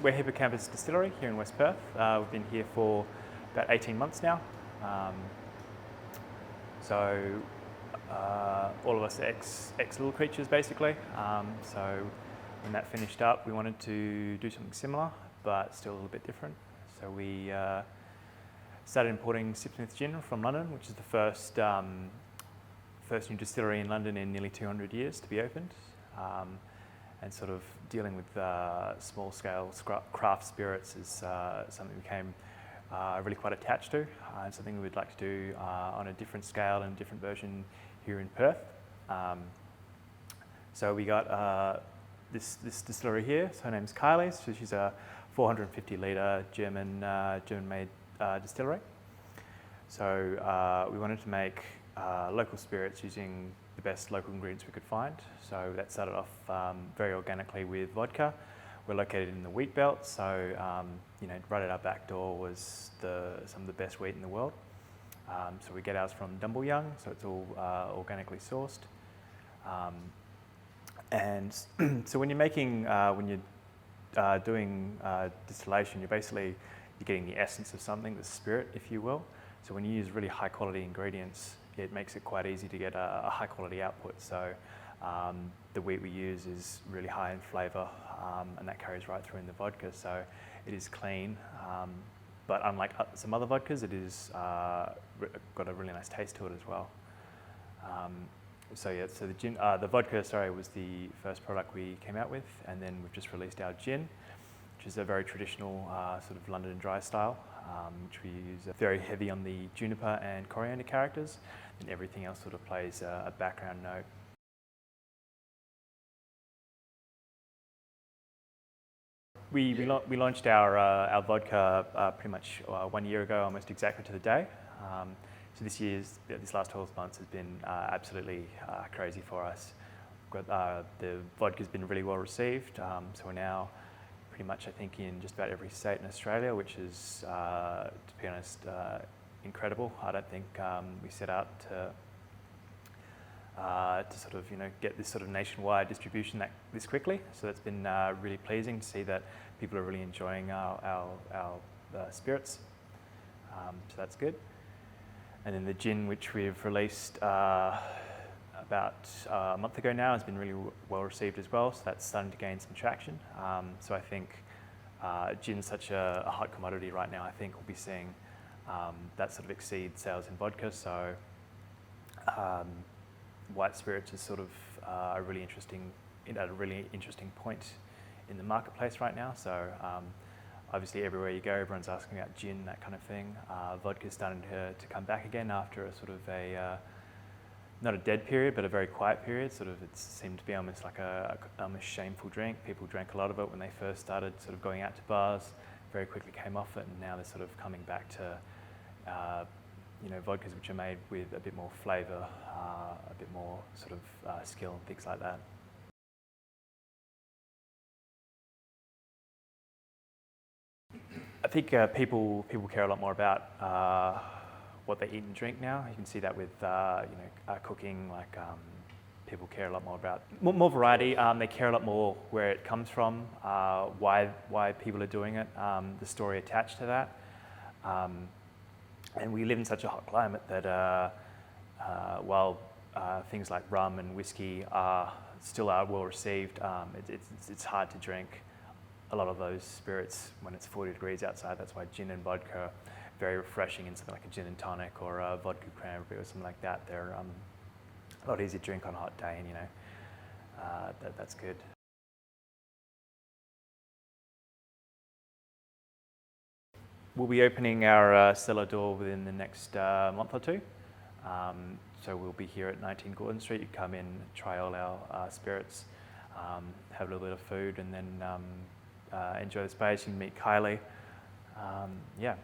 we're Hippocampus Distillery here in West Perth. We've been here for about 18 months now. All of us are ex Little Creatures basically. So when that finished up, we wanted to do something similar, but still a little bit different. So we started importing Sipsmith Gin from London, which is the first new distillery in London in nearly 200 years to be opened. And sort of dealing with small-scale craft spirits is something we became really quite attached to, and something we would like to do on a different scale and a different version here in Perth. So we got this distillery here. So her name's Kylie. So she's a 450-litre German-made distillery. So we wanted to make local spirits using the best local ingredients we could find. So that started off very organically with vodka. We're located in the wheat belt, so right at our back door was some of the best wheat in the world. So we get ours from Dumbleyoung, so it's all organically sourced. And so when you're doing distillation, you're getting the essence of something, the spirit, if you will. So when you use really high quality ingredients, it makes it quite easy to get a high quality output. So the wheat we use is really high in flavour, and that carries right through in the vodka. So it is clean, but unlike some other vodkas, it is got a really nice taste to it as well. So the vodka, was the first product we came out with, and then we've just released our gin, which is a very traditional sort of London dry style, which we use very heavy on the juniper and coriander characters, and everything else sort of plays a background note. We launched our vodka pretty much 1 year ago, almost exactly to the day. So this last 12 months has been absolutely crazy for us. The vodka's been really well received, so we're now pretty much, I think, in just about every state in Australia, which is, to be honest, incredible. I don't think we set out to sort of get this sort of nationwide distribution this quickly. So that's been really pleasing to see that people are really enjoying our spirits. So that's good. And then the gin, which we've released about a month ago now, has been really well received as well. So that's starting to gain some traction. So I think gin's such a hot commodity right now. I think we'll be seeing that sort of exceed sales in vodka. So white spirits is sort of at a really interesting point in the marketplace right now. So obviously everywhere you go, everyone's asking about gin, that kind of thing. Vodka's starting to come back again after a sort of not a dead period, but a very quiet period. Sort of, it seemed to be almost like a shameful drink. People drank a lot of it when they first started sort of going out to bars, very quickly came off it, and now they're sort of coming back to vodkas which are made with a bit more flavour, a bit more sort of skill and things like that. I think people care a lot more about what they eat and drink now. You can see that with cooking. Like people care a lot more about more variety. They care a lot more where it comes from, why people are doing it, the story attached to that. And we live in such a hot climate that while things like rum and whiskey still are well received, it's hard to drink a lot of those spirits when it's 40 degrees outside. That's why gin and vodka are very refreshing in something like a gin and tonic or a vodka cranberry or something like that. They're a lot easier to drink on a hot day, and that's good. We'll be opening our cellar door within the next month or two. So we'll be here at 19 Gordon Street. You come in, try all our spirits, have a little bit of food, and then enjoy the space. You can meet Kylie. Yeah.